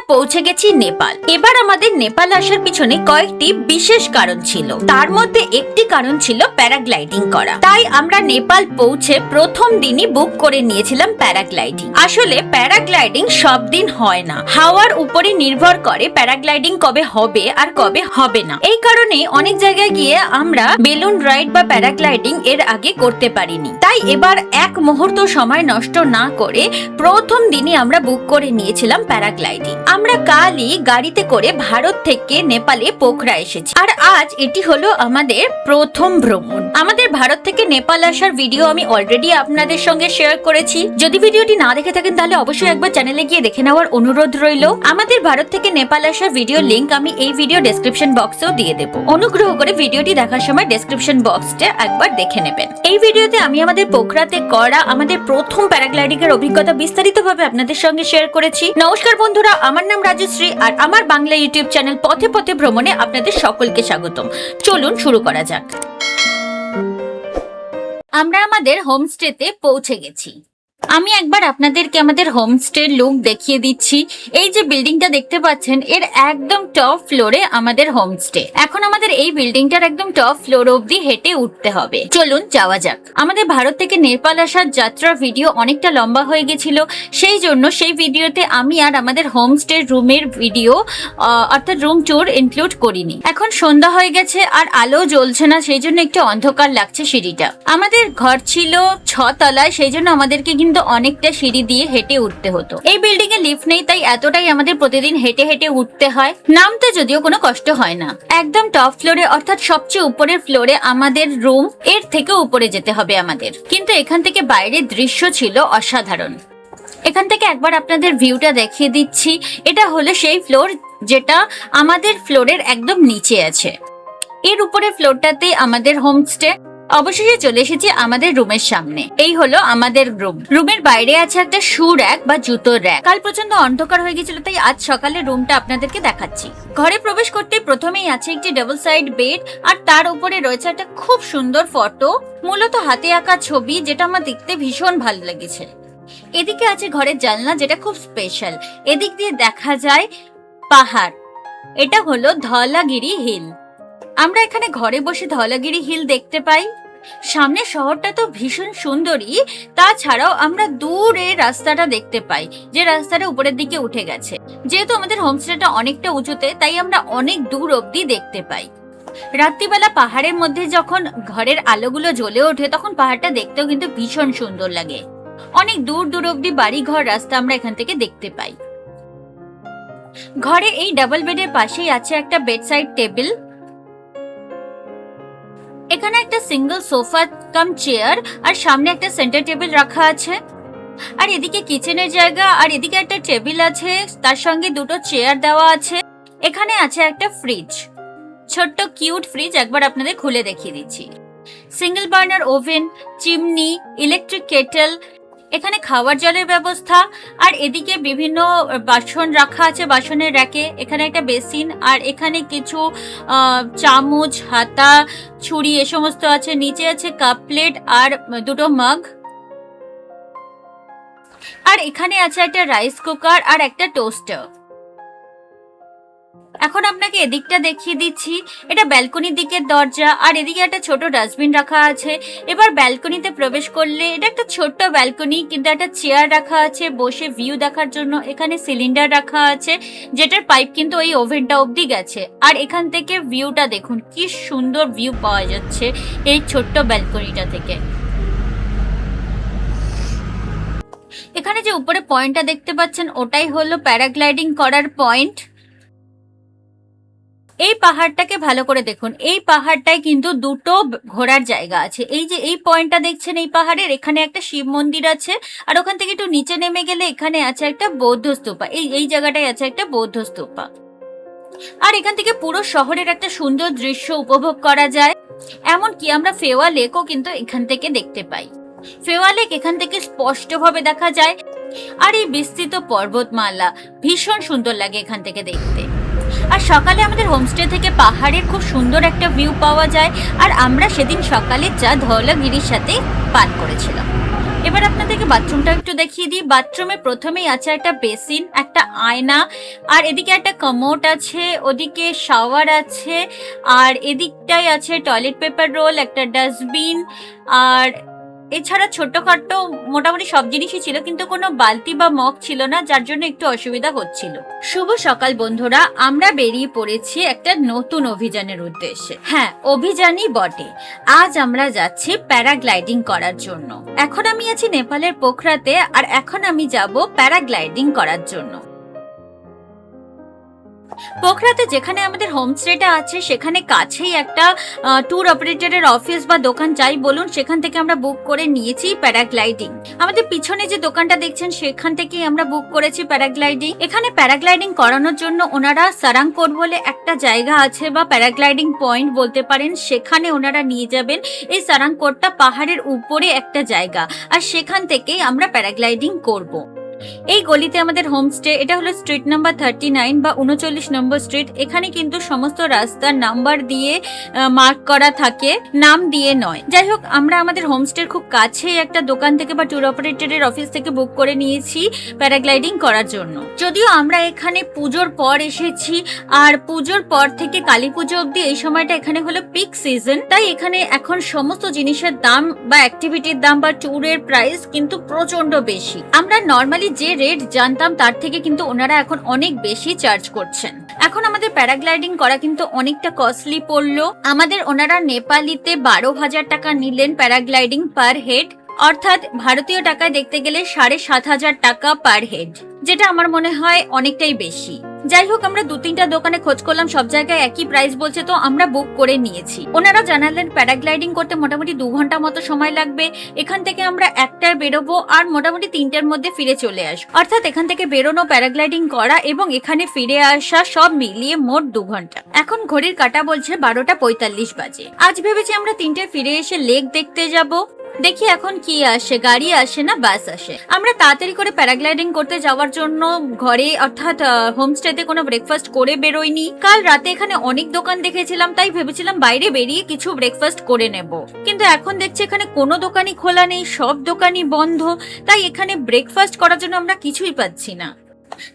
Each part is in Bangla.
পৌঁছে গেছি নেপাল। এবার আমাদের নেপাল আসার পিছনে কয়েকটি বিশেষ কারণ ছিল, তার মধ্যে একটি কারণ ছিল প্যারাগ্লাইডিং করা। তাই আমরা নেপাল পৌঁছে প্রথম দিনই বুক করে নিয়েছিলাম প্যারাগ্লাইডিং। আসলে প্যারাগ্লাইডিং সব দিন হয় না, হাওয়ার উপরে নির্ভর করে প্যারাগ্লাইডিং কবে হবে আর কবে হবে না। এই কারণে অনেক জায়গায় গিয়ে আমরা বেলুন রাইড বা প্যারাগ্লাইডিং এর আগে করতে পারিনি। তাই এবার এক মুহূর্ত সময় নষ্ট না করে প্রথম দিনই আমরা বুক করে নিয়েছিলাম প্যারাগ্লাইডিং। আমরা কালই গাড়িতে করে ভারত থেকে নেপালে পোখরা এসেছি, আর আজ এটি হলো আমাদের প্রথম ভ্রমণ। আমাদের ভারত থেকে নেপাল আসার ভিডিও আমি অলরেডি আপনাদের সঙ্গে শেয়ার করেছি। যদি ভিডিওটি না দেখে থাকেন তাহলে অবশ্যই একবার চ্যানেলে গিয়ে দেখে নেওয়ার অনুরোধ রইল। আমাদের ভারত থেকে নেপাল আসার ভিডিও লিংক আমি এই ভিডিও ডেসক্রিপশন বক্সেও দিয়ে দেব। অনুগ্রহ করে ভিডিওটি দেখার সময় ডেসক্রিপশন বক্সটা একবার দেখে নেবেন। এই ভিডিওতে আমি আমাদের পোখরাতে করা আমাদের প্রথম প্যারাগ্লাইডিং এর অভিজ্ঞতা বিস্তারিতভাবে আপনাদের সঙ্গে শেয়ার করেছি। নমস্কার বন্ধুরা, আমার নাম রাজশ্রী আর আমার বাংলা ইউটিউব চ্যানেল পথে পথে ভ্রমণে আপনাদের সকলকে স্বাগতম। চলুন শুরু করা যাক। আমরা আমাদের হোমস্টেতে পৌঁছে গেছি। আমি একবার আপনাদেরকে আমাদের হোমস্টের লুক দেখিয়ে দিচ্ছি। এই যে বিল্ডিংটা দেখতে পাচ্ছেন, এর একদম টপ ফ্লোরে আমাদের হোমস্টে। এখন আমাদের এই বিল্ডিংটার একদম টপ ফ্লোর অবধি হেঁটে উঠতে হবে। চলুন যাওয়া যাক। আমাদের ভারত থেকে নেপাল আসার যাত্রা ভিডিও অনেকটা লম্বা হয়ে গেছিল, সেই জন্য সেই ভিডিওতে আমি আর আমাদের হোমস্টের রুমের ভিডিও অর্থাৎ রুম ট্যুর ইনক্লুড করিনি। এখন সন্ধ্যা হয়ে গেছে আর আলো জ্বলছে না, সেই জন্য একটু অন্ধকার লাগছে সিঁড়িটা। আমাদের ঘর ছিল 6 তলায়, সেই জন্য আমাদেরকে কিন্তু অনেকটা সিঁড়ি দিয়ে হেঁটে উঠতে হতো। এই বিল্ডিং এ লিফট নেই, তাই এতটাই আমাদের প্রতিদিন হেঁটে হেঁটে উঠতে হয়। নামতে যদিও কোনো কষ্ট হয় না। একদম টপ ফ্লোরে অর্থাৎ সবচেয়ে উপরের ফ্লোরে আমাদের রুম, এর থেকে উপরে যেতে হবে আমাদের। কিন্তু এখান থেকে বাইরের দৃশ্য ছিল অসাধারণ। এখান থেকে একবার আপনাদের ভিউটা দেখিয়ে দিচ্ছি। এটা হলো সেই ফ্লোর যেটা আমাদের ফ্লোরের একদম নিচে আছে। এর উপরে ফ্লোরটাতে আমাদের হোমস্টে। অবশেষে চলে এসেছি আমাদের রুমের সামনে। এই হলো আমাদের রুম। রুমের বাইরে আছে একটা শু র্যাক বা জুতোর র্যাক। কাল প্রচন্ড অন্ধকার হয়ে গেছিল, তাই আজ সকালে রুমটা আপনাদেরকে দেখাচ্ছি। ঘরে প্রবেশ করতে প্রথমেই আছে একটি ডাবল সাইড বেড, আর তার উপরে রয়েছে একটা খুব সুন্দর ফটো, মূলত হাতে আঁকা ছবি, যেটা আমার দেখতে ভীষণ ভালো লেগেছে। এদিকে আছে ঘরের জানলা, যেটা খুব স্পেশাল। এদিক দিয়ে দেখা যায় পাহাড়। এটা হলো ধওলাগিরি হিল। আমরা এখানে ঘরে বসে ধওলাগিরি হিল দেখতে পাই। সামনে শহরটা তো ভীষণ সুন্দরী, তাছাড়াও আমরা দূরে রাস্তাটা দেখতে পাই, যে রাস্তাটা উপরের দিকে উঠে গেছে। যেহেতু আমাদের হোমস্টেটা অনেকটা উঁচুতে, তাই আমরা অনেক দূর অব্দি দেখতে পাই। রাত্রিবেলা পাহাড়ের মধ্যে যখন ঘরের আলোগুলো জ্বলে ওঠে, তখন পাহাড়টা দেখতেও কিন্তু ভীষণ সুন্দর লাগে। অনেক দূর দূর অব্দি বাড়ি ঘর রাস্তা আমরা এখান থেকে দেখতে পাই। ঘরে এই ডাবল বেডের পাশেই আছে একটা বেডসাইড টেবিল। এখানে একটা সিঙ্গেল সোফা কাম চেয়ার আর সামনে একটা সেন্টার টেবিল রাখা আছে। আর এদিকে কিচেনের জায়গা, আর এদিকে একটা টেবিল আছে, তার সঙ্গে দুটো চেয়ার দেওয়া আছে। এখানে আছে একটা ফ্রিজ, ছোট্ট কিউট ফ্রিজ। একবার আপনাদের খুলে দেখিয়ে দিচ্ছি। Single burner oven, chimney, electric kettle, এখানে খাওয়ার জলের ব্যবস্থা। আর এদিকে বিভিন্ন বাসন রাখা আছে বাসনের র্যাকে। এখানে একটা বেসিন, আর এখানে কিছু চামচ, হাতা, ছুরি এ সমস্ত আছে। নিচে আছে কাপ প্লেট আর দুটো মাগ। আর এখানে আছে একটা রাইস কুকার আর একটা টোস্টার। এখন আপনাকে এদিকটা দেখিয়ে দিচ্ছি। এটা ব্যালকনির দিকের দরজা, আর এদিকে একটা ছোট ডাস্টবিন রাখা আছে। এবার ব্যালকনিতে প্রবেশ করলে এটা একটা ছোট্ট ব্যালকনি, কিন্তু একটা চেয়ার রাখা আছে বসে ভিউ দেখার জন্য। এখানে সিলিন্ডার রাখা আছে, যেটার পাইপ কিন্তু ওই ওভেনটা অবধি গেছে। আর এখান থেকে ভিউটা দেখুন, কি সুন্দর ভিউ পাওয়া যাচ্ছে এই ছোট্ট ব্যালকনিটা থেকে। এখানে যে উপরে পয়েন্টটা দেখতে পাচ্ছেন, ওটাই হলো প্যারাগ্লাইডিং করার পয়েন্ট। এই পাহাড়টাকে ভালো করে দেখুন। এই পাহাড়টায় কিন্তু দুটো ঘোরার জায়গা আছে। এই যে এই পয়েন্টটা দেখছেন, এই পাহাড়ের এখানে একটা শিব মন্দির আছে, আর ওখান থেকে একটু নিচে নেমে গেলে এখানে আছে একটা বৌদ্ধ স্তূপা। এই জায়গাটায় আছে একটা বৌদ্ধ স্তূপা। আর এখান থেকে পুরো শহরের একটা সুন্দর দৃশ্য উপভোগ করা যায়। এমনকি আমরা ফেওয়া লেকও কিন্তু এখান থেকে দেখতে পাই। ফেওয়া লেক এখান থেকে স্পষ্টভাবে দেখা যায়। আর এই বিস্তৃত পর্বতমালা ভীষণ সুন্দর লাগে এখান থেকে দেখতে। আর সকালে আমাদের হোমস্টে থেকে পাহাড়ের খুব সুন্দর একটা ভিউ পাওয়া যায়। আর আমরা সেদিন সকালে চা ধওলাগিরির সাথে পান করেছিলাম। এবার আপনাদেরকে বাথরুমটা একটু দেখিয়ে দিই। বাথরুমে প্রথমেই আছে একটা বেসিন, একটা আয়না, আর এদিকে একটা কমোড আছে, ওদিকে শাওয়ার আছে, আর এদিকটাই আছে টয়লেট পেপার রোল, একটা ডাস্টবিন, আর এছাড়া ছোটখাটো মোটামুটি সব জিনিসই ছিল, কিন্তু কোনো বালতি বা মগ ছিল না, যার জন্য একটু অসুবিধা হচ্ছিল। শুভ সকাল বন্ধুরা, আমরা বেরিয়ে পড়েছি একটা নতুন অভিযানের উদ্দেশ্যে। হ্যাঁ, অভিযানই বটে। আজ আমরা যাচ্ছি প্যারাগ্লাইডিং করার জন্য। এখন আমি আছি নেপালের পোখরাতে, আর এখন আমি যাব প্যারাগ্লাইডিং করার জন্য। পোখরাতে যেখানে আমাদের হোমস্টেটা আছে সেখানে কাছেই একটা ট্যুর অপারেটরের অফিস বা দোকান যাই বলুন, সেখান থেকে আমরা বুক করে নিয়েছি প্যারাগ্লাইডিং। আমাদের পিছনে যে দোকানটা দেখছেন সেখান থেকেই আমরা বুক করেছি প্যারাগ্লাইডিং। এখানে প্যারাগ্লাইডিং করানোর জন্য ওনারা সারাংকোট বলে একটা জায়গা আছে বা প্যারাগ্লাইডিং পয়েন্ট বলতে পারেন, সেখানে ওনারা নিয়ে যাবেন। এই সারাংকোটটা পাহাড়ের উপরে একটা জায়গা, আর সেখান থেকেই আমরা প্যারাগ্লাইডিং করব। এই গলিতে আমাদের হোমস্টে, এটা হলো স্ট্রিট নাম্বার 39 বা 39 নম্বর স্ট্রিট। এখানে কিন্তু সমস্ত রাস্তার নাম্বার দিয়ে মার্ক করা থাকে, নাম দিয়ে নয়। যাই হোক, আমরা আমাদের হোমস্টের খুব কাছে একটা দোকান থেকে বা ট্যুর অপারেটরের অফিস থেকে বুক করে নিয়েছি প্যারাগ্লাইডিং করার জন্য। যদিও আমরা এখানে পুজোর পর এসেছি, আর পুজোর পর থেকে কালী পুজো অব্দি এই সময়টা এখানে হলো পিক সিজন, তাই এখানে এখন সমস্ত জিনিসের দাম বা অ্যাক্টিভিটির দাম বা ট্যুরের প্রাইস কিন্তু প্রচন্ড বেশি। আমরা নর্মালি যে রেট জানতাম তার থেকে কিন্তু ওনারা এখন অনেক বেশি চার্জ করছেন। এখন আমাদের প্যারাগ্লাইডিং করা কিন্তু অনেকটা কস্টলি পড়লো আমাদের। ওনারা নেপালিতে 12,000 টাকা নিলেন প্যারাগ্লাইডিং পার হেড, অর্থাৎ ভারতীয় টাকায় দেখতে গেলে 7,500 টাকা পার হেড, যেটা আমার মনে হয় অনেকটাই বেশি। যাই হোক, আমরা 2-3টা দোকানে খোঁজ করলাম, সব জায়গায় একই প্রাইস বলছে, তো আমরা বুক করে নিয়েছি। ওনারা জানালেন প্যারাগ্লাইডিং করতে মোটামুটি 2 ঘন্টা মতো সময় লাগবে। এখান থেকে আমরা 1টায় বেরোবো আর মোটামুটি 3টের মধ্যে ফিরে চলে আসবো। অর্থাৎ এখান থেকে বেরোনো, প্যারাগ্লাইডিং করা এবং এখানে ফিরে আসা সব মিলিয়ে মোট 2 ঘন্টা। এখন ঘড়ির কাঁটা বলছে 12:45 বাজে। আজ ভেবেছি আমরা 3টায় ফিরে এসে লেক দেখতে যাব। দেখি এখন কি আসে, গাড়ি আসে না বাস আসে। আমরা তাড়াতাড়ি করে প্যারাগ্লাইডিং করতে যাওয়ার জন্য ঘরে অর্থাৎ হোমস্টেতে কোনো ব্রেকফাস্ট করে বেরোইনি। কাল রাতে এখানে অনেক দোকান দেখেছিলাম, তাই ভেবেছিলাম বাইরে বেরিয়ে কিছু ব্রেকফাস্ট করে নেব, কিন্তু এখন দেখছি এখানে কোনো দোকানই খোলা নেই, সব দোকানই বন্ধ। তাই এখানে ব্রেকফাস্ট করার জন্য আমরা কিছুই পাচ্ছি না।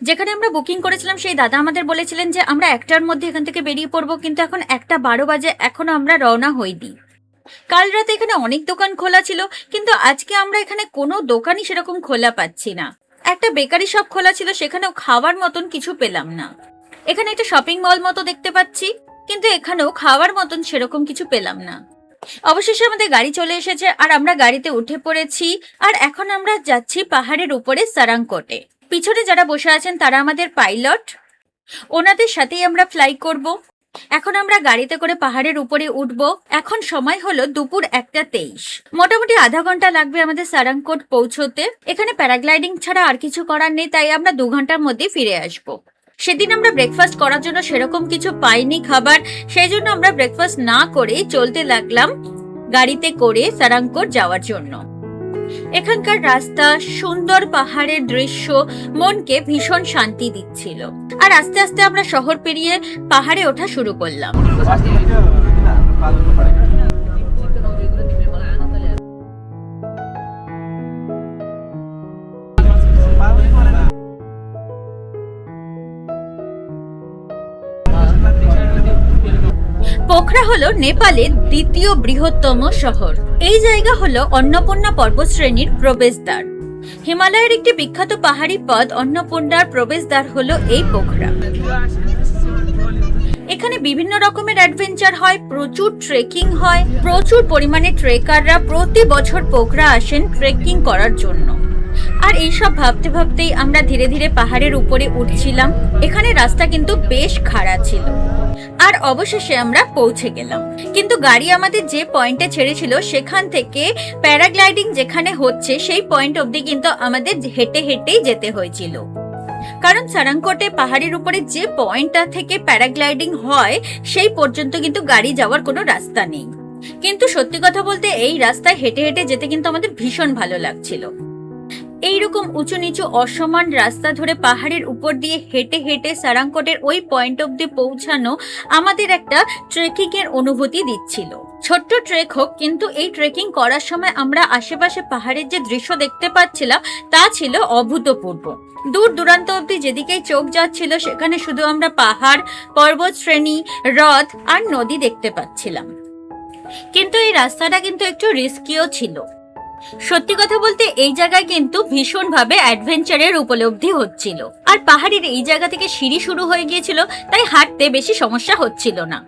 যেখানে আমরা বুকিং করেছিলাম সেই দাদা আমাদের বলেছিলেন যে আমরা 1টার মধ্যে এখান থেকে বেরিয়ে পড়বো, কিন্তু এখন 1:12 বাজে, এখনো আমরা রওনা হইনি। কাল রাতে এখানে অনেক দোকান খোলা ছিল, কিন্তু আজকে আমরা এখানে কোনো দোকানই সেরকম খোলা পাচ্ছি না। একটা বেকারি শপ খোলা ছিল, সেখানেও খাওয়ার মতন কিছু পেলাম না। এখানে একটা শপিং মল মতো দেখতে পাচ্ছি, কিন্তু এখানেও খাওয়ার মতন সেরকম কিছু পেলাম না। অবশেষে আমাদের গাড়ি চলে এসেছে, আর আমরা গাড়িতে উঠে পড়েছি, আর এখন আমরা যাচ্ছি পাহাড়ের উপরে সারাংকোটে। পিছনে যারা বসে আছেন তারা আমাদের পাইলট, ওনাদের সাথেই আমরা ফ্লাই করব। এখন আমরা গাড়িতে করে পাহাড়ের উপরে উঠবো। এখন সময় হলো দুপুর 1:23। মোটামুটি আধা ঘন্টা লাগবে আমাদের সারাংকোট পৌঁছতে। এখানে প্যারাগ্লাইডিং ছাড়া আর কিছু করার নেই, তাই আমরা 2 ঘন্টার মধ্যে ফিরে আসবো। সেদিন আমরা ব্রেকফাস্ট করার জন্য সেরকম কিছু পাইনি খাবার, সেই জন্য আমরা ব্রেকফাস্ট না করেই চলতে লাগলাম গাড়িতে করে সারাংকোট যাওয়ার জন্য। এখানকার রাস্তা, সুন্দর পাহাড়ের দৃশ্য মনকে ভীষণ শান্তি দিচ্ছিল। আর আস্তে আস্তে আমরা শহর পেরিয়ে পাহাড়ে ওঠা শুরু করলাম। পোখরা হলো নেপালের দ্বিতীয় বৃহত্তম শহর। এই জায়গা হলো অন্নপূর্ণা পর্বতশ্রেণীর প্রবেশদ্বার। হিমালয়ের একটি বিখ্যাত পাহাড়ি পথ অন্নপূর্ণার প্রবেশদ্বার হলো এই পোখরা। এখানে বিভিন্ন রকমের অ্যাডভেঞ্চার হয়, প্রচুর ট্রেকিং হয়, প্রচুর পরিমাণে ট্রেকাররা প্রতি বছর পোখরা আসেন ট্রেকিং করার জন্য। আর এইসব ভাবতে ভাবতেই আমরা ধীরে ধীরে পাহাড়ের উপরে উঠছিলাম। এখানে রাস্তা কিন্তু বেশ খাড়া ছিল, আর অবশেষে আমরা পৌঁছে গেলাম। কিন্তু গাড়ি আমাদের যে পয়েন্টে ছেড়েছিল সেখান থেকে প্যারাগ্লাইডিং যেখানে হচ্ছে সেই পয়েন্ট অবধি কিন্তু আমাদের হেঁটে হেঁটেই যেতে হয়েছিল, কারণ সারাংকোটে পাহাড়ের উপরে যে পয়েন্টটা থেকে প্যারাগ্লাইডিং হয় সেই পর্যন্ত কিন্তু গাড়ি যাওয়ার কোনো রাস্তা নেই। কিন্তু সত্যি কথা বলতে এই রাস্তায় হেঁটে হেঁটে যেতে কিন্তু আমাদের ভীষণ ভালো লাগছিল। এইরকম উঁচু নিচু অসমান রাস্তা ধরে পাহাড়ের উপর দিয়ে হেঁটে হেঁটে সারাংকোটের ওই পয়েন্ট অব্দি পৌঁছানো আমাদের একটা ট্রেকিং এর অনুভূতি দিচ্ছিল। ছোট্ট ট্রেক হোক, কিন্তু এই ট্রেকিং করার সময় আমরা আশেপাশে পাহাড়ের যে দৃশ্য দেখতে পাচ্ছিলাম তা ছিল অভূতপূর্ব। দূর দূরান্ত অব্দি যেদিকেই চোখ যাচ্ছিল সেখানে শুধু আমরা পাহাড়, পর্বত শ্রেণী, হ্রদ আর নদী দেখতে পাচ্ছিলাম। কিন্তু এই রাস্তাটা কিন্তু একটু রিস্কিও ছিল। সত্যি কথা বলতে এই জায়গায় কিন্তু ভীষণভাবে অ্যাডভেঞ্চারের উপলব্ধি হচ্ছিল। আর পাহাড়ের এই জায়গা থেকে সিঁড়ি শুরু হয়ে গিয়েছিল, তাই হাঁটতে বেশি সমস্যা হচ্ছিল না।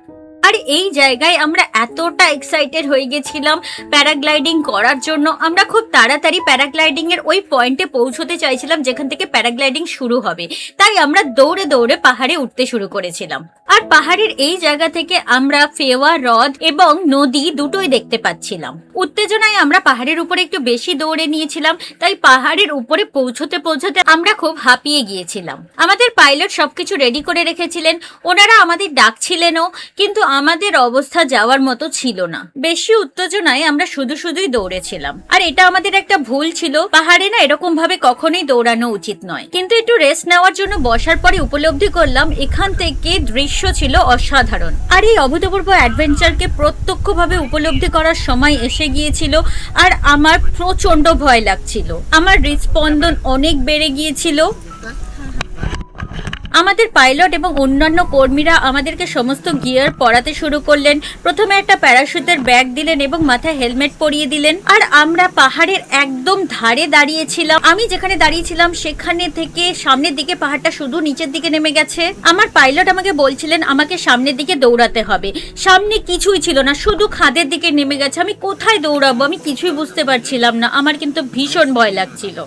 আর এই জায়গায় আমরা এতটা এক্সাইটেড হয়ে গেছিলাম প্যারাগ্লাইডিং করার জন্য। আমরা খুব তাড়াতাড়ি প্যারাগ্লাইডিং এর ওই পয়েন্টে পৌঁছতে চাইছিলাম যেখান থেকে প্যারাগ্লাইডিং শুরু হবে, তাই আমরা দৌড়ে দৌড়ে পাহাড়ে উঠতে শুরু করেছিলাম। আর পাহাড়ের এই জায়গা থেকে আমরা ফেওয়া হ্রদ এবং নদী দুটোই দেখতে পাচ্ছিলাম। উত্তেজনায় আমরা পাহাড়ের উপরে একটু বেশি দৌড়ে নিয়েছিলাম, তাই পাহাড়ের উপরে পৌঁছতে পৌঁছতে আমরা খুব হাঁপিয়ে গিয়েছিলাম। আমাদের পাইলট সবকিছু রেডি করে রেখেছিলেন, ওনারা আমাদের ডাকছিলেনও, কিন্তু আমাদের অবস্থা যাওয়ার মতো ছিল না। বেশি উত্তেজনায় আমরা শুধুই দৌড়েছিলাম। আর এটা আমাদের একটা ভুল ছিল, পাহাড়ে না এরকম ভাবে কখনোই দৌড়ানো উচিত নয়। কিন্তু একটু রেস্ট নেওয়ার জন্য বসার পরে উপলব্ধি করলাম এখান থেকে দৃশ্য ছিল অসাধারণ। আর এই অভূতপূর্ব অ্যাডভেঞ্চারকে প্রত্যক্ষভাবে উপলব্ধি করার সময় এসে গিয়েছিল। আর আমার প্রচন্ড ভয় লাগছিল, আমার হৃদস্পন্দন অনেক বেড়ে গিয়েছিল। আমাদের পাইলট এবং অন্যান্য কর্মীরা আমাদেরকে সমস্ত গিয়ার পরাতে শুরু করলেন। প্রথমে একটা প্যারাশুটের ব্যাগ দিলেন এবং মাথায় হেলমেট পরিয়ে দিলেন। আর আমরা পাহাড়ের একদম ধারে দাঁড়িয়েছিলাম। আমি যেখানে দাঁড়িয়েছিলাম সেখানে থেকে সামনের দিকে পাহাড়টা শুধু নিচের দিকে নেমে গেছে। আমার পাইলট আমাকে বলছিলেন আমাকে সামনের দিকে দৌড়াতে হবে। সামনে কিছুই ছিল না, শুধু খাদের দিকে নেমে গেছে। আমি কোথায় দৌড়াবো আমি কিছুই বুঝতে পারছিলাম না। আমার কিন্তু ভীষণ ভয় লাগছিল।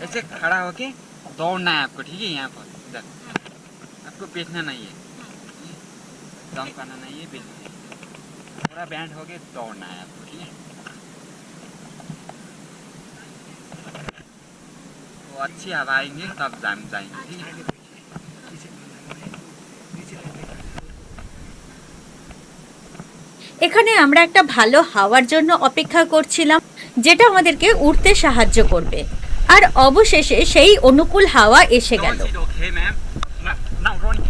ऐसे खड़ा होके दौड़ना है आपको, ठीक है? यहाँ पर इधर आपको बैठना नहीं है, दम करना नहीं है, बैठना है। पूरा बैंड होके दौड़ना है आपको, ठीक है? तो अच्छी हवा आएंगे तब जाएंगे, ठीक है? এখানে আমরা একটা ভালো হাওয়ার জন্য অপেক্ষা করছিলাম, যেটা আমাদেরকে উঠতে সাহায্য করবে। আর অবশেষে সেই অনুকূল হাওয়া এসে গেল। Okay, ma'am. Now running.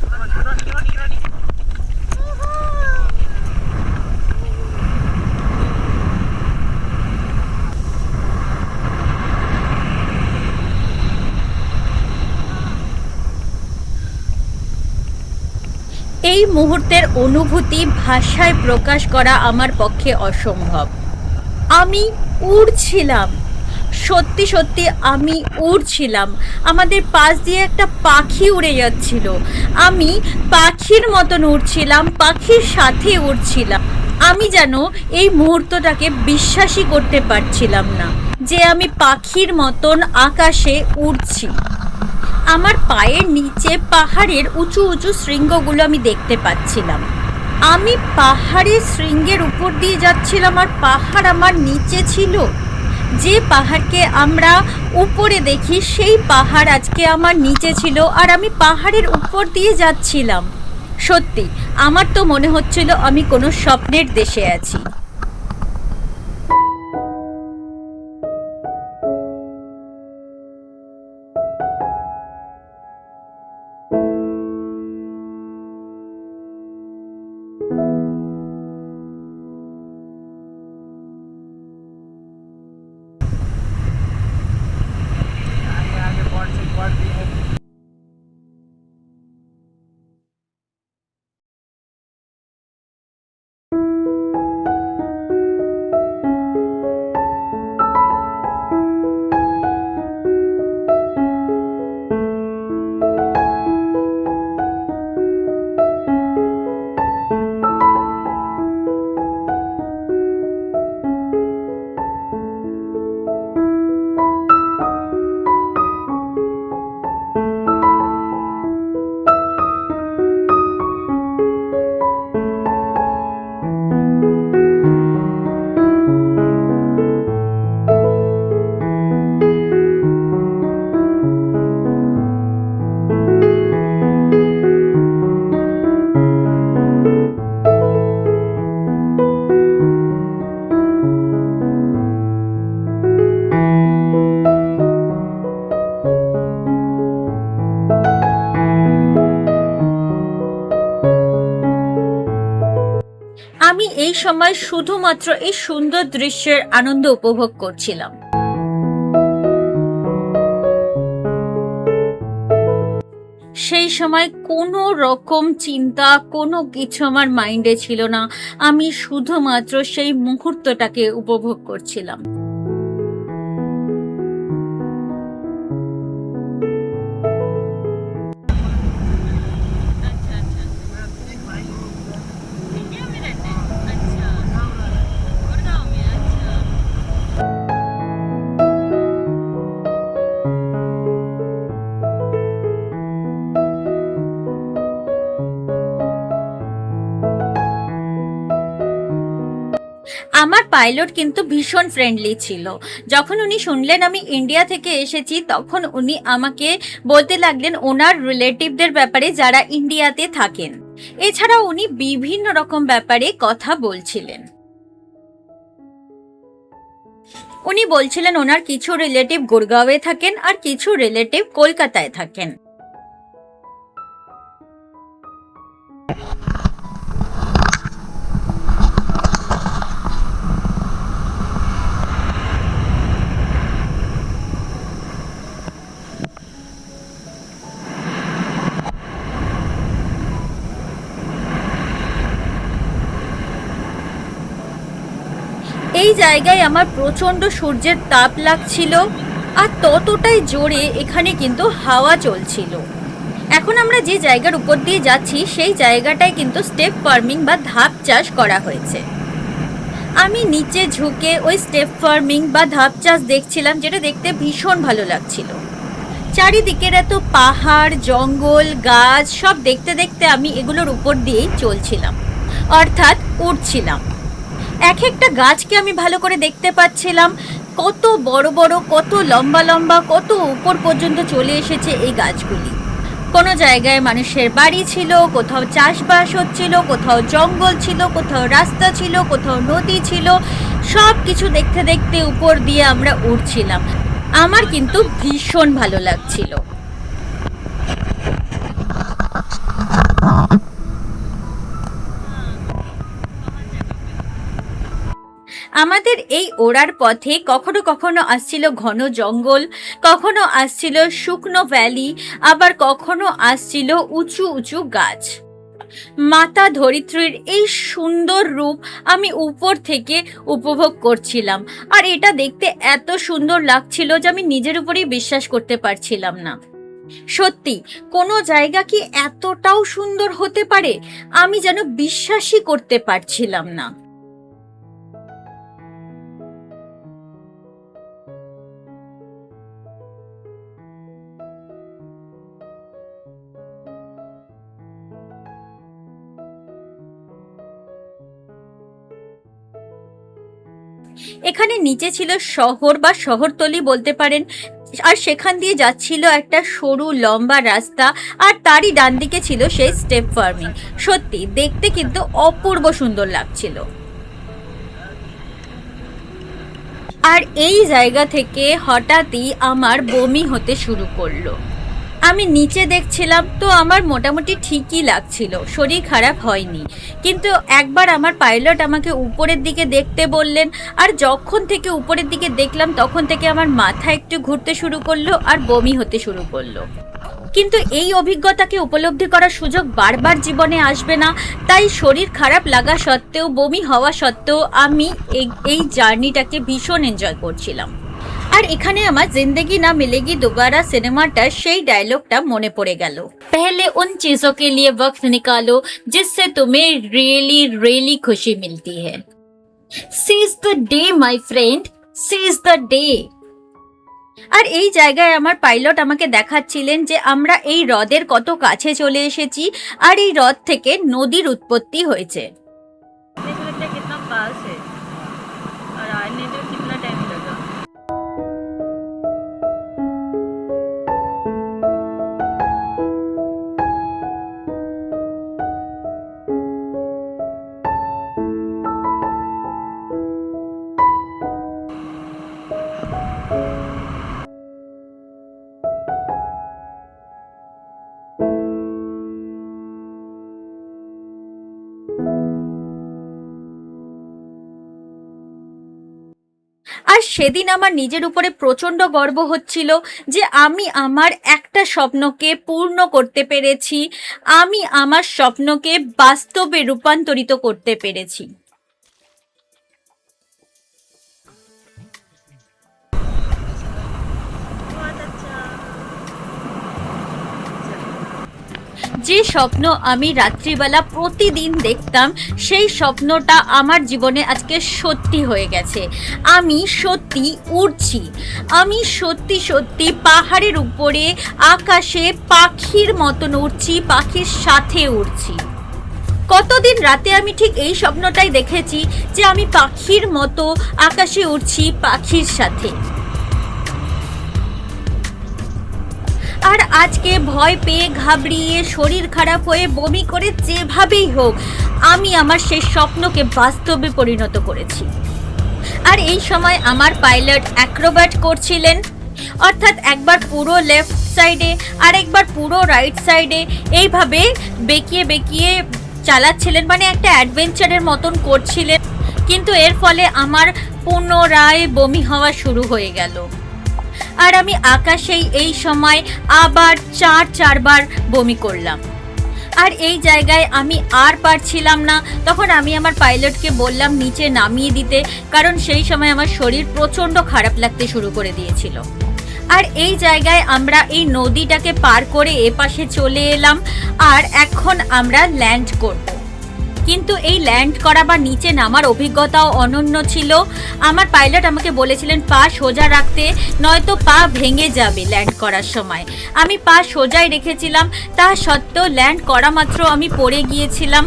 এই মুহূর্তের অনুভূতি ভাষায় প্রকাশ করা আমার পক্ষে অসম্ভব। আমি উড়ছিলাম, সত্যি সত্যি আমি উড়ছিলাম। আমাদের পাশ দিয়ে একটা পাখি উড়ে যাচ্ছিল, আমি পাখির মতন উড়ছিলাম, পাখির সাথে উড়ছিলাম। আমি যেন এই মুহূর্তটাকে বিশ্বাসই করতে পারছিলাম না যে আমি পাখির মতন আকাশে উড়ছি। আমার পায়ের নিচে পাহাড়ের উঁচু উঁচু শৃঙ্গগুলো আমি দেখতে পাচ্ছিলাম। আমি পাহাড়ের শৃঙ্গের উপর দিয়ে যাচ্ছিলাম আর পাহাড় আমার নিচে ছিল। যে পাহাড়কে আমরা উপরে দেখি সেই পাহাড় আজকে আমার নিচে ছিল আর আমি পাহাড়ের উপর দিয়ে যাচ্ছিলাম। সত্যি আমার তো মনে হচ্ছিল আমি কোনো স্বপ্নের দেশে আছি। এই সময় শুধুমাত্র এই সুন্দর দৃশ্যের আনন্দ উপভোগ করছিলাম। সেই সময় কোনো রকম চিন্তা, কোনো কিছু আমার মাইন্ডে ছিল না। আমি শুধুমাত্র সেই মুহূর্তটাকে উপভোগ করছিলাম। আমার পাইলট কিন্তু ভীষণ ফ্রেন্ডলি ছিল। যখন উনি শুনলেন আমি ইন্ডিয়া থেকে এসেছি, তখন উনি আমাকে বলতে লাগলেন ওনার রিলেটিভদের ব্যাপারে যারা ইন্ডিয়াতে থাকেন। এছাড়া উনি বিভিন্ন রকম ব্যাপারে কথা বলছিলেন। উনি বলছিলেন ওনার কিছু রিলেটিভ গুরগাঁওয়ে থাকেন আর কিছু রিলেটিভ কলকাতায় থাকেন। এই জায়গায় আমার প্রচন্ড সূর্যের তাপ লাগছিল, আর ততটাই জোরে এখানে কিন্তু হাওয়া চলছিল। এখন আমরা যে জায়গার উপর দিয়ে যাচ্ছি সেই জায়গাটায় কিন্তু স্টেপ ফার্মিং বা ধাপ চাষ করা হয়েছে। আমি নিচে ঝুঁকে ওই স্টেপ ফার্মিং বা ধাপ চাষ দেখছিলাম, যেটা দেখতে ভীষণ ভালো লাগছিল। চারিদিকের এত পাহাড়, জঙ্গল, গাছ সব দেখতে দেখতে আমি এগুলোর উপর দিয়েই চলছিলাম, অর্থাৎ উঠছিলাম। এক একটা গাছকে আমি ভালো করে দেখতে পাচ্ছিলাম, কত বড় বড়, কত লম্বা লম্বা, কত উপর পর্যন্ত চলে এসেছে এই গাছগুলি। কোনো জায়গায় মানুষের বাড়ি ছিল, কোথাও চাষবাস হচ্ছিল, কোথাও জঙ্গল ছিল, কোথাও রাস্তা ছিল, কোথাও নদী ছিল। সব কিছু দেখতে দেখতে উপর দিয়ে আমরা উঠছিলাম। আমার কিন্তু ভীষণ ভালো লাগছিল। আমাদের এই ওড়ার পথে কখনো কখনো আসছিল ঘন জঙ্গল, কখনো আসছিল শুকনো ভ্যালি, আবার কখনো আসছিল উঁচু উঁচু গাছ। মাতা ধরিত্রীর এই সুন্দর রূপ আমি উপর থেকে উপভোগ করছিলাম, আর এটা দেখতে এত সুন্দর লাগছিল যে আমি নিজের উপরেই বিশ্বাস করতে পারছিলাম না। সত্যি, কোনো জায়গা কি এতটাও সুন্দর হতে পারে? আমি যেন বিশ্বাসই করতে পারছিলাম না। এখানে নিচে ছিল শহর বা শহরতলি বলতে পারেন, আর সেখান দিয়ে যাচ্ছিল একটা সরু লম্বা রাস্তা, আর তারই ডান দিকে ছিল সেই স্টেপ ফার্মিং। সত্যি দেখতে কিন্তু অপূর্ব সুন্দর লাগছিল। আর এই জায়গা থেকে হঠাৎই আমার বমি হতে শুরু করলো। আমি নিচে দেখছিলাম তো আমার মোটামুটি ঠিকই লাগছিল, শরীর খারাপ হয়নি। কিন্তু একবার আমার পাইলট আমাকে উপরের দিকে দেখতে বললেন, আর যখন থেকে উপরের দিকে দেখলাম তখন থেকে আমার মাথা একটু ঘুরতে শুরু করলো আর বমি হতে শুরু করলো। কিন্তু এই অভিজ্ঞতাকে উপলব্ধি করার সুযোগ বারবার জীবনে আসবে না, তাই শরীর খারাপ লাগা সত্ত্বেও, বমি হওয়া সত্ত্বেও আমি এই জার্নিটাকে ভীষণ এনজয় করছিলাম। আর এখানে আমার জিন্দেগি না মিলেগি दोबारा সিনেমাটার সেই ডায়লগটা মনে পড়ে গেল, पहले उन चीजों के लिए वक्त निकालो जिससे तुम्हें रियली रियली खुशी मिलती है। Seize the day my friend, seize the day. আর এই জায়গায় আমার পাইলট আমাকে দেখাচ্ছিলেন যে আমরা এই হ্রদের কত কাছে চলে এসেছি, আর এই হ্রদ থেকে নদীর উৎপত্তি হয়েছে। कितना पास है और आने में कितना टाइम लगा। আর সেদিন আমার নিজের উপরে প্রচণ্ড গর্ব হচ্ছিল যে আমি আমার একটা স্বপ্নকে পূর্ণ করতে পেরেছি, আমি আমার স্বপ্নকে বাস্তবে রূপান্তরিত করতে পেরেছি। बहुत अच्छा। যে স্বপ্ন আমি রাত্রিবেলা প্রতিদিন দেখতাম, সেই স্বপ্নটা আমার জীবনে আজকে সত্যি হয়ে গেছে। আমি সত্যি উড়ছি, আমি সত্যি সত্যি পাহাড়ের উপরে আকাশে পাখির মতন উড়ছি, পাখির সাথে উড়ছি। কতদিন রাতে আমি ঠিক এই স্বপ্নটাই দেখেছি যে আমি পাখির মতো আকাশে উড়ছি পাখির সাথে। আর আজকে ভয় পেয়ে ঘাবড়িয়ে শরীর খারাপ হয়ে বমি করে যেভাবেই হোক আমি আমার সেই স্বপ্নকে বাস্তবে পরিণত করেছি। আর এই সময় আমার পাইলট অ্যাক্রোব্যাট করছিলেন, অর্থাৎ একবার পুরো লেফট সাইডে আর একবার পুরো রাইট সাইডে এইভাবে বেঁকিয়ে বেঁকিয়ে চালাচ্ছিলেন, মানে একটা অ্যাডভেঞ্চারের মতন করছিলেন। কিন্তু এর ফলে আমার পুনরায় বমি হওয়া শুরু হয়ে গেল। আর আমি আকাশেই এই সময় আবার চারবার বমি করলাম। আর এই জায়গায় আমি আর পারছিলাম না, তখন আমি আমার পাইলটকে বললাম নিচে নামিয়ে দিতে, কারণ সেই সময় আমার শরীর প্রচণ্ড খারাপ লাগতে শুরু করে দিয়েছিল। আর এই জায়গায় আমরা এই নদীটাকে পার করে এপাশে চলে এলাম, আর এখন আমরা ল্যান্ড করব। কিন্তু এই ল্যান্ড করা বা নিচে নামার অভিজ্ঞতাও অনন্য ছিল। আমার পাইলট আমাকে বলেছিলেন পা সোজা রাখতে, নয়তো পা ভেঙে যাবে ল্যান্ড করার সময়। আমি পা সোজাই রেখেছিলাম, তা সত্ত্বেও ল্যান্ড করা মাত্র আমি পড়ে গিয়েছিলাম,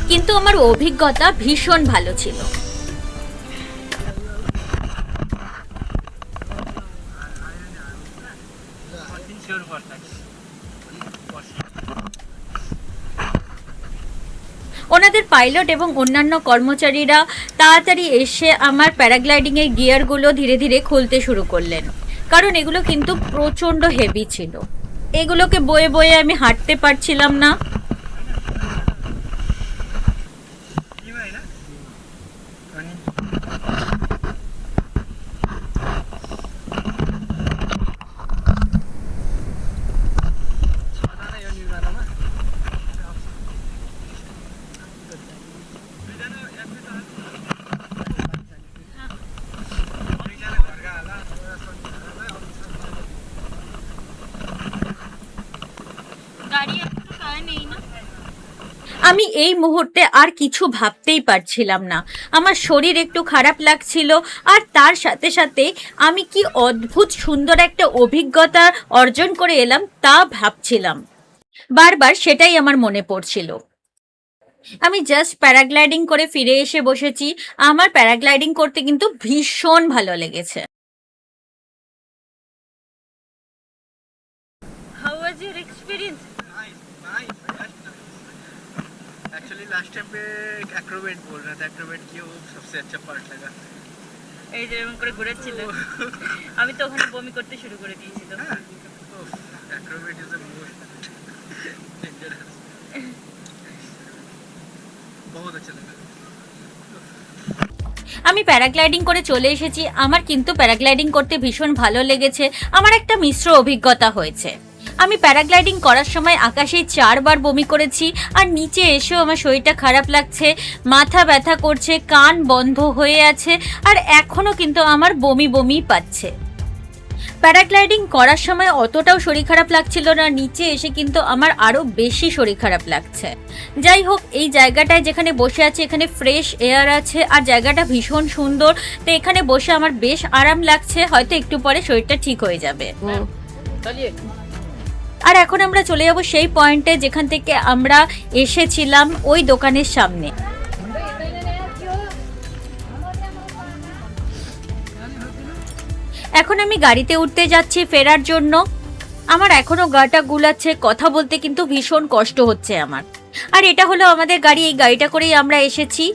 কিন্তু আমার অভিজ্ঞতা ভীষণ ভালো ছিল। ওনাদের পাইলট এবং অন্যান্য কর্মচারীরা তাড়াতাড়ি এসে আমার প্যারাগ্লাইডিংয়ের গিয়ারগুলো ধীরে ধীরে খুলতে শুরু করলেন, কারণ এগুলো কিন্তু প্রচণ্ড হেভি ছিল। এগুলোকে বয়ে বয়ে আমি হাঁটতে পারছিলাম না। गाड़ी आपको तो कार नहीं ना। আমি এই মুহূর্তে আর কিছু ভাবতেই পারছিলাম না। আমার শরীর একটু খারাপ লাগছিল, আর তার সাথে সাথে আমি কি অদ্ভুত সুন্দর একটা অভিজ্ঞতা অর্জন করে এলাম তা ভাবছিলাম। বারবার সেটাই আমার মনে পড়ছিল। আমি জাস্ট প্যারাগ্লাইডিং করে ফিরে এসে বসেছি। আমার প্যারাগ্লাইডিং করতে কিন্তু ভীষণ ভালো লেগেছে। How was your experience? Actually last time पे एक्रोबेट बोल रहा था, एक्रोबेट किया वो सबसे अच्छा पार्ट लगा। এই যে এরকম করে ঘোরাচ্ছিল, আমি তো ওখানে বমি করতে শুরু করে দিয়েছিলাম। Acrobat is the most dangerous, बहुत अच्छा लगा। আমি প্যারাগ্লাইডিং করে চলে এসেছি। আমার কিন্তু প্যারাগ্লাইডিং করতে ভীষণ ভালো লেগেছে। আমার একটা মিশ্র অভিজ্ঞতা হয়েছে। আমি প্যারাগ্লাইডিং করার সময় আকাশে 4বার বমি করেছি, আর নিচে এসেও আমার শরীরটা খারাপ লাগছে, মাথা ব্যথা করছে, কান বন্ধ হয়ে আছে, আর এখনও কিন্তু আমার বমি বমি পাচ্ছে। প্যারাগ্লাইডিং করার সময় অতটাও শরীর খারাপ লাগছিল না, নিচে এসে কিন্তু আমার আরও বেশি শরীর খারাপ লাগছে। যাই হোক, এই জায়গাটায় যেখানে বসে আছি এখানে ফ্রেশ এয়ার আছে, আর জায়গাটা ভীষণ সুন্দর, তো এখানে বসে আমার বেশ আরাম লাগছে। হয়তো একটু পরে শরীরটা ঠিক হয়ে যাবে। আর এখন আমরা চলে যাব সেই পয়েন্টে যেখান থেকে আমরা এসেছিলাম, ওই দোকানের সামনে। এখন আমি গাড়িতে উঠতে যাচ্ছি ফেরার জন্য। আমার এখনো গাটা গুলাচ্ছে, কথা বলতে কিন্তু ভীষণ কষ্ট হচ্ছে আমার। আর এটা হলো আমাদের গাড়ি, এই গাড়িটা করেই আমরা এসেছি।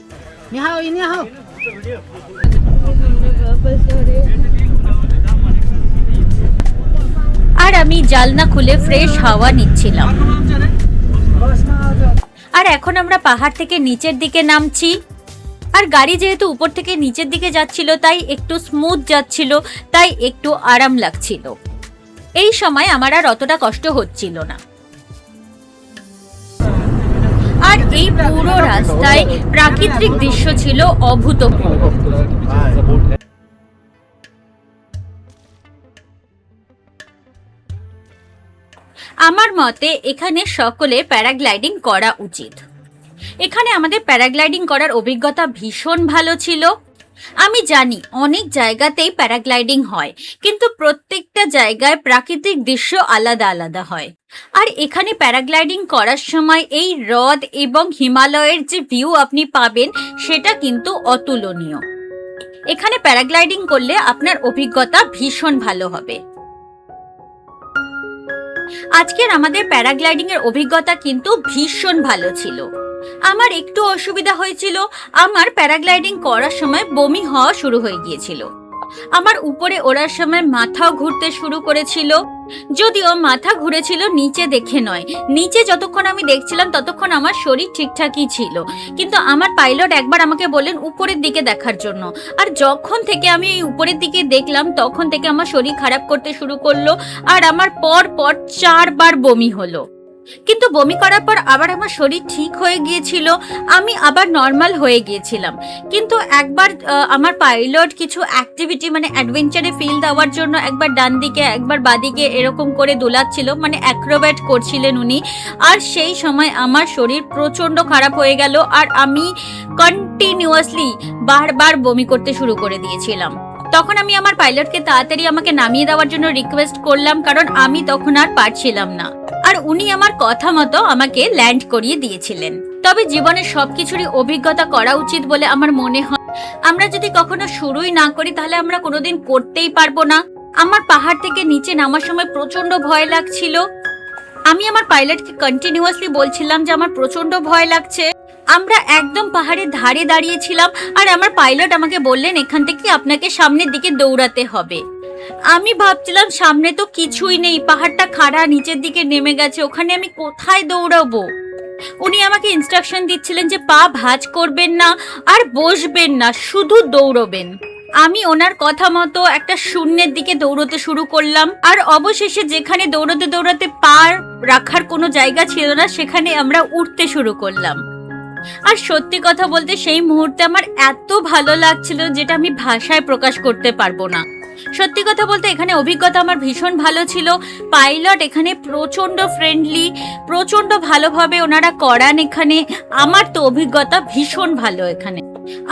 আর আমি জানলা খুলে ফ্রেশ হাওয়া নিচ্ছিলাম। আর এখন আমরা পাহাড় থেকে নিচের দিকে নামছি। আর গাড়ি যেহেতু উপর থেকে নিচের দিকে যাচ্ছিল তাই একটু স্মুথ যাচ্ছিল, তাই একটু আরাম লাগছিল। এই সময় আমার আর অতটা কষ্ট হচ্ছিল না। আর এই পুরো রাস্তায় প্রাকৃতিক দৃশ্য ছিল অভূতপূর্ব। আমার মতে এখানে সকলে প্যারাগ্লাইডিং করা উচিত। এখানে আমাদের প্যারাগ্লাইডিং করার অভিজ্ঞতা ভীষণ ভালো ছিল। আমি জানি অনেক জায়গাতেই প্যারাগ্লাইডিং হয়, কিন্তু প্রত্যেকটা জায়গায় প্রাকৃতিক দৃশ্য আলাদা আলাদা হয়। আর এখানে প্যারাগ্লাইডিং করার সময় এই হ্রদ এবং হিমালয়ের যে ভিউ আপনি পাবেন সেটা কিন্তু অতুলনীয়। এখানে প্যারাগ্লাইডিং করলে আপনার অভিজ্ঞতা ভীষণ ভালো হবে। আজকের আমাদের প্যারাগ্লাইডিং এর অভিজ্ঞতা কিন্তু ভীষণ ভালো ছিল। আমার একটু অসুবিধা হয়েছিল, আমার প্যারাগ্লাইডিং করার সময় বমি হওয়া শুরু হয়ে গিয়েছিল। আমার উপরে ওড়ার সময় মাথাও ঘুরতে শুরু করেছিল, যদিও মাথা ঘুরেছিল নিচে দেখে নয়। নিচে যতক্ষণ আমি দেখছিলাম ততক্ষণ আমার শরীর ঠিকঠাকই ছিল, কিন্তু আমার পাইলট একবার আমাকে বললেন উপরের দিকে দেখার জন্য। আর যখন থেকে আমি এই উপরের দিকে দেখলাম তখন থেকে আমার শরীর খারাপ করতে শুরু করলো, আর আমার পর 4 বার বমি হলো। কিন্তু বমি করার পর আবার আমার শরীর ঠিক হয়ে গিয়েছিল, আমি আবার নর্মাল হয়ে গিয়েছিলাম। কিন্তু একবার আমার পাইলট কিছু অ্যাক্টিভিটি মানে অ্যাডভেঞ্চারে ফিল দেওয়ার জন্য একবার ডান দিকে একবার বাদিকে এরকম করে দোলাচ্ছিল, মানে অ্যাক্রোব্যাট করছিলেন উনি। আর সেই সময় আমার শরীর প্রচণ্ড খারাপ হয়ে গেল, আর আমি কন্টিনিউয়াসলি বারবার বমি করতে শুরু করে দিয়েছিলাম। তখন আমি আমার পাইলটকে তাড়াতাড়ি আমাকে নামিয়ে দেওয়ার জন্য রিকোয়েস্ট করলাম, কারণ আমি তখন আর পারছিলাম না। আর উনি আমার কথা মতো আমাকে ল্যান্ড করিয়ে দিয়েছিলেন। তবে জীবনের সবকিছুরই অভিজ্ঞতা করা উচিত বলে আমার মনে হয়। আমরা যদি কখনো শুরুই না করি তাহলে আমরা কোনোদিন করতেই পারবো না। আমার পাহাড় থেকে নিচে নামার সময় প্রচন্ড ভয় লাগছিল। আমি আমার পাইলটকে কন্টিনিউয়াসলি বলছিলাম যে আমার প্রচন্ড ভয় লাগছে। আমরা একদম পাহাড়ের ধারে দাঁড়িয়েছিলাম, আর আমার পাইলট আমাকে বললেন এখান থেকে আপনাকে সামনের দিকে দৌড়াতে হবে। আমি ভাবছিলাম সামনে তো কিছুই নেই, পাহাড়টা খাড়া, নিচের দিকে নেমে গেছে, ওখানে আমি কোথায় দৌড়াবো। উনি আমাকে ইনস্ট্রাকশন দিচ্ছিলেন যে পা ভাঁজ করবেন না আর বসবেন না, শুধু দৌড়বেন। আমি ওনার কথা মতো একটা শূন্যের দিকে দৌড়তে শুরু করলাম, আর অবশেষে যেখানে দৌড়তে দৌড়তে পা রাখার কোনো জায়গা ছিল না সেখানে আমরা উঠতে শুরু করলাম। আর সত্যি কথা বলতে সেই মুহূর্তে আমার এত ভালো লাগছিল যেটা আমি ভাষায় প্রকাশ করতে পারবো না। সত্যি কথা বলতে এখানে অভিজ্ঞতা আমার ভীষণ ভালো ছিল। পাইলট এখানে প্রচন্ড ফ্রেন্ডলি, প্রচন্ড ভালোভাবে ওনারা করান এখানে। আমার তো অভিজ্ঞতা ভীষণ ভালো এখানে।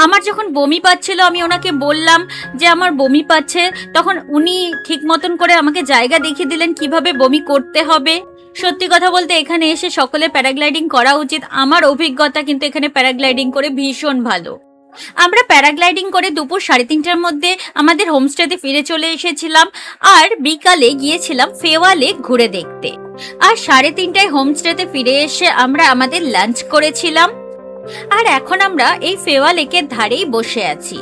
আমার যখন বমি পাচ্ছিল আমি ওনাকে বললাম যে আমার বমি পাচ্ছে, তখন উনি ঠিক মতন করে আমাকে জায়গা দেখিয়ে দিলেন কিভাবে বমি করতে হবে। সত্যি কথা বলতে এখানে এসে সকলে প্যারাগ্লাইডিং করা উচিত। আমার অভিজ্ঞতা কিন্তু এখানে প্যারাগ্লাইডিং করে ভীষণ ভালো। আমরা প্যারাগ্লাইডিং করে দুপুর 3:30টার মধ্যে আমাদের হোমস্টেতে ফিরে চলে এসেছিলাম, আর বিকালে গিয়েছিলাম ফেওয়া লেক ঘুরে দেখতে। আর 3:30টায় হোমস্টেতে ফিরে এসে আমরা আমাদের লাঞ্চ করেছিলাম, আর এখন আমরা এই ফেওয়া লেকের ধারেই বসে আছি।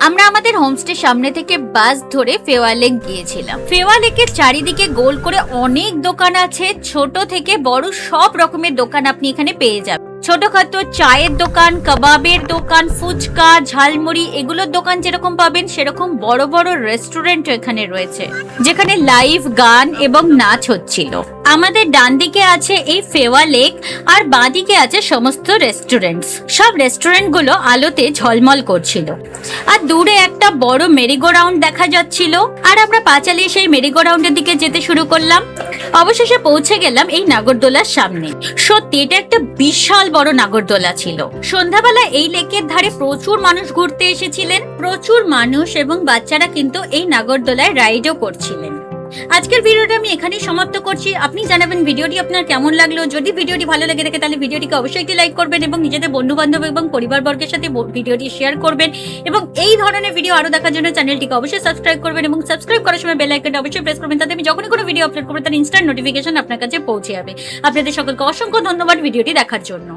আমরা আমাদের হোমস্টে সামনে থেকে বাস ধরে ফেওয়া লেক গিয়েছিলাম। ফেওয়া লেকের চারিদিকে গোল করে অনেক দোকান আছে, ছোট থেকে বড় সব রকমের দোকান আপনি এখানে পেয়ে যাবেন। ছোটখাটো চায়ের দোকান, কাবাবের দোকান, ফুচকা, ঝালমুড়ি এগুলোর দোকান যেরকম পাবেন সেরকম বড় বড় রেস্টুরেন্ট এখানে রয়েছে, যেখানে লাইভ গান এবং নাচ হচ্ছিল। আমাদের ডান দিকে আছে এই ফেওয়া লেক, আর বাঁ দিকে আছে সমস্ত রেস্টুরেন্টস। সব রেস্টুরেন্টগুলো আলোতে ঝলমল করছিল, আর দূরে একটা বড় মেরিগো রাউন্ড দেখা যাচ্ছিল। আর আমরা পা চালিয়ে সেই মেরিগো রাউন্ডের দিকে যেতে শুরু করলাম। অবশেষে পৌঁছে গেলাম এই নাগরদোলার সামনে। সত্যি এটা একটা বিশাল বড় নাগরদোলা ছিল। সন্ধ্যাবেলা এই লেকের ধারে প্রচুর মানুষ ঘুরতে এসেছিলেন, প্রচুর মানুষ এবং বাচ্চারা কিন্তু এই নাগরদোলায় রাইডও করছিলেন। আজকের ভিডিওটা আমি এখানেই সমাপ্ত করছি। আপনি জানাবেন ভিডিওটি আপনার কেমন লাগলো। যদি ভিডিওটি ভালো লেগে থাকে তাহলে ভিডিওটিকে অবশ্যই একটি লাইক করবেন এবং নিজেদের বন্ধু বান্ধব এবং পরিবারবর্গের সাথে ভিডিওটি শেয়ার করবেন। এবং এই ধরনের ভিডিও আরো দেখার জন্য চ্যানেলটিকে অবশ্যই সাবস্ক্রাইব করবেন, এবং সাবস্ক্রাইব করার সময় বেল আইকনটা অবশ্যই প্রেস করবেন, তাতে আমি যখনই কোনো ভিডিও আপলোড করব তার ইনস্ট্যান্ট নোটিফিকেশন আপনার কাছে পৌঁছে যাবে। আপনাদের সকলকে অসংখ্য ধন্যবাদ ভিডিওটি দেখার জন্য।